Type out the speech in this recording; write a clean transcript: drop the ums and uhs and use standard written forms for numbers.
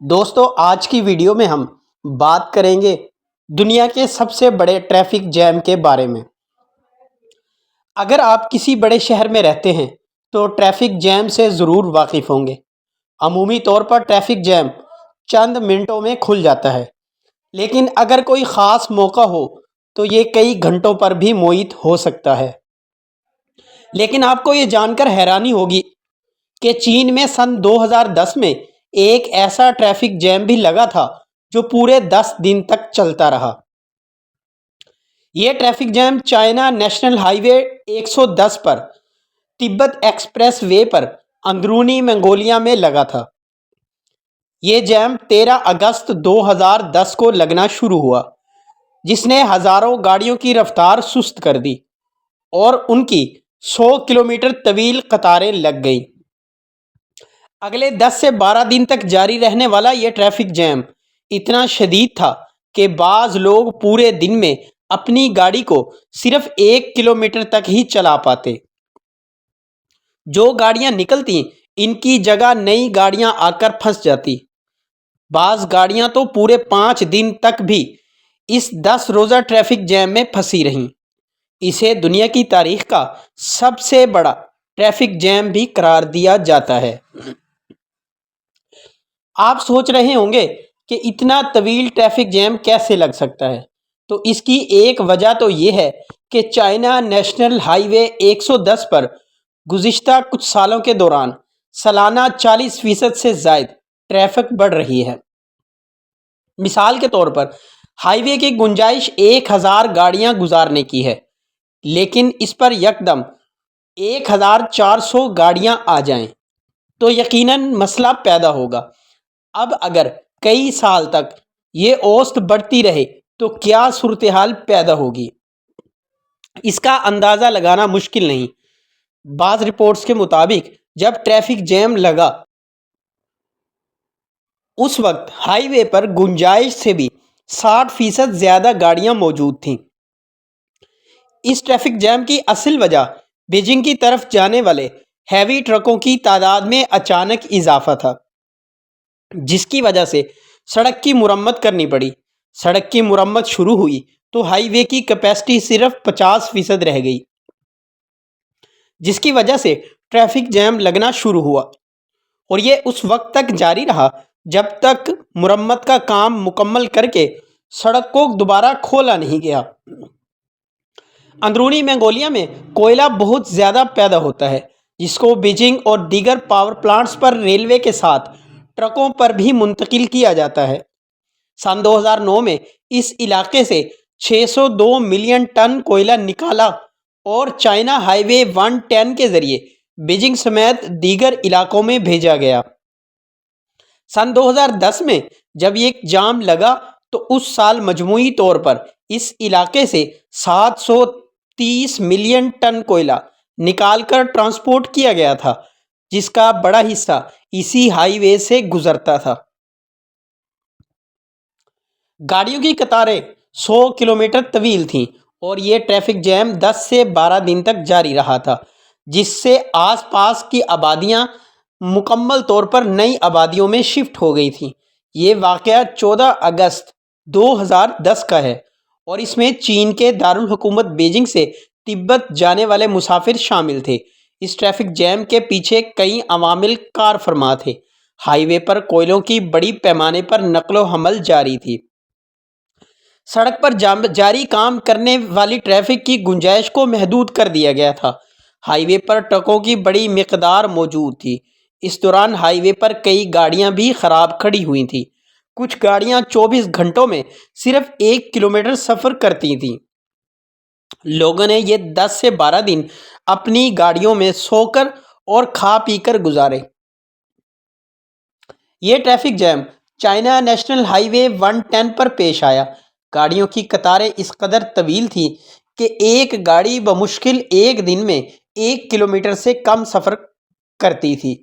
دوستو آج کی ویڈیو میں ہم بات کریں گے دنیا کے سب سے بڑے ٹریفک جیم کے بارے میں۔ اگر آپ کسی بڑے شہر میں رہتے ہیں تو ٹریفک جیم سے ضرور واقف ہوں گے۔ عمومی طور پر ٹریفک جیم چند منٹوں میں کھل جاتا ہے، لیکن اگر کوئی خاص موقع ہو تو یہ کئی گھنٹوں پر بھی محیط ہو سکتا ہے۔ لیکن آپ کو یہ جان کر حیرانی ہوگی کہ چین میں سن 2010 میں ایک ایسا ٹریفک جیم بھی لگا تھا جو پورے 10 دن تک چلتا رہا۔ یہ traffic jam China national highway 110 پر تبت ایکسپریس وے پر اندرونی منگولیا میں لگا تھا۔ یہ جیم 13 اگست 2010 کو لگنا شروع ہوا، جس نے ہزاروں گاڑیوں کی رفتار سست کر دی اور ان کی 100 کلومیٹر طویل قطاریں لگ گئیں۔ اگلے 10 سے 12 دن تک جاری رہنے والا یہ ٹریفک جیم اتنا شدید تھا کہ بعض لوگ پورے دن میں اپنی گاڑی کو صرف 1 کلومیٹر تک ہی چلا پاتے۔ جو گاڑیاں نکلتی ان کی جگہ نئی گاڑیاں آ کر پھنس جاتی۔ بعض گاڑیاں تو پورے 5 دن تک بھی اس 10 روزہ ٹریفک جیم میں پھنسی رہیں۔ اسے دنیا کی تاریخ کا سب سے بڑا ٹریفک جیم بھی قرار دیا جاتا ہے۔ آپ سوچ رہے ہوں گے کہ اتنا طویل ٹریفک جیم کیسے لگ سکتا ہے؟ تو اس کی ایک وجہ تو یہ ہے کہ چائنا نیشنل ہائی وے 110 پر گزشتہ کچھ سالوں کے دوران سالانہ 40% سے زائد ٹریفک بڑھ رہی ہے۔ مثال کے طور پر ہائی وے کی گنجائش 1000 گاڑیاں گزارنے کی ہے، لیکن اس پر یکدم 1400 گاڑیاں آ جائیں تو یقیناً مسئلہ پیدا ہوگا۔ اب اگر کئی سال تک یہ اوسط بڑھتی رہے تو کیا صورتحال پیدا ہوگی، اس کا اندازہ لگانا مشکل نہیں۔ بعض رپورٹس کے مطابق جب ٹریفک جیم لگا اس وقت ہائی وے پر گنجائش سے بھی 60% زیادہ گاڑیاں موجود تھیں۔ اس ٹریفک جیم کی اصل وجہ بیجنگ کی طرف جانے والے ہیوی ٹرکوں کی تعداد میں اچانک اضافہ تھا، جس کی وجہ سے سڑک کی مرمت کرنی پڑی۔ سڑک کی مرمت شروع ہوئی تو ہائی وے کی کیپیسٹی صرف 50% رہ گئی، جس کی وجہ سے ٹریفک جیم لگنا شروع ہوا، اور یہ اس وقت تک جاری رہا جب تک مرمت کا کام مکمل کر کے سڑک کو دوبارہ کھولا نہیں گیا۔ اندرونی منگولیا میں کوئلہ بہت زیادہ پیدا ہوتا ہے، جس کو بیجنگ اور دیگر پاور پلانٹس پر ریلوے کے ساتھ ٹرکوں پر بھی منتقل کیا جاتا ہے۔ سن 2009 میں اس علاقے سے 602 ملین ٹن کوئلہ نکالا اور چائنا ہائی وے 110 کے ذریعے بیجنگ سمیت دیگر علاقوں میں بھیجا گیا۔ سن 2010 میں جب یہ جام لگا تو اس سال مجموعی طور پر اس علاقے سے 730 ملین ٹن کوئلہ نکال کر ٹرانسپورٹ کیا گیا تھا، جس کا بڑا حصہ اسی ہائی وے سے گزرتا تھا۔ گاڑیوں کی قطاریں 100 کلومیٹر طویل تھیں اور یہ ٹریفک جیم 10 سے 12 دن تک جاری رہا تھا، جس سے آس پاس کی آبادیاں مکمل طور پر نئی آبادیوں میں شفٹ ہو گئی تھیں۔ یہ واقعہ 14 اگست 2010 کا ہے اور اس میں چین کے دارالحکومت بیجنگ سے تبت جانے والے مسافر شامل تھے۔ اس ٹریفک جیم کے پیچھے کئی عوامل کار فرما تھے۔ ہائی وے پر کوئلوں کی بڑی پیمانے پر نقل و حمل جاری تھی۔ سڑک پر جاری کام کرنے والی ٹریفک کی گنجائش کو محدود کر دیا گیا تھا۔ ہائی وے پر ٹرکوں کی بڑی مقدار موجود تھی۔ اس دوران ہائی وے پر کئی گاڑیاں بھی خراب کھڑی ہوئی تھیں۔ کچھ گاڑیاں 24 گھنٹوں میں صرف 1 کلومیٹر سفر کرتی تھیں۔ لوگوں نے یہ 10 سے 12 دن اپنی گاڑیوں میں سو کر اور کھا پی کر گزارے۔ یہ traffic jam China national highway 110 پر پیش آیا۔ گاڑیوں کی قطاریں اس قدر طویل تھیں کہ ایک گاڑی بمشکل ایک دن میں 1 کلومیٹر سے کم سفر کرتی تھی۔